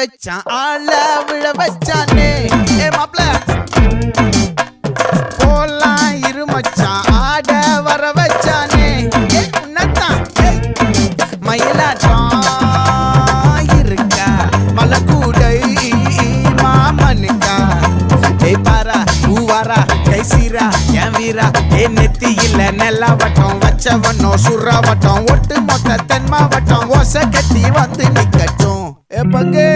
வச்சான் ஆள விழ வச்சானே ஏ மாப்ள போலாம் இருமச்சான் ஆட வர வச்சானே ஏ உன்னதான் மயிலாட்டம் இருக்கா மலக்கூடை மாமனுக்கா ஏ பாரா ஊவாரா கைசீரா என் வீரா ஏ நெத்தி இல்ல நெல்லாவட்டம் வச்சவனும் சுறாவட்டம் ஒட்டு மொத்த தென் மாவட்டம் ஓசை கட்டி வந்து நிக்கட்டும் ஏ பங்கே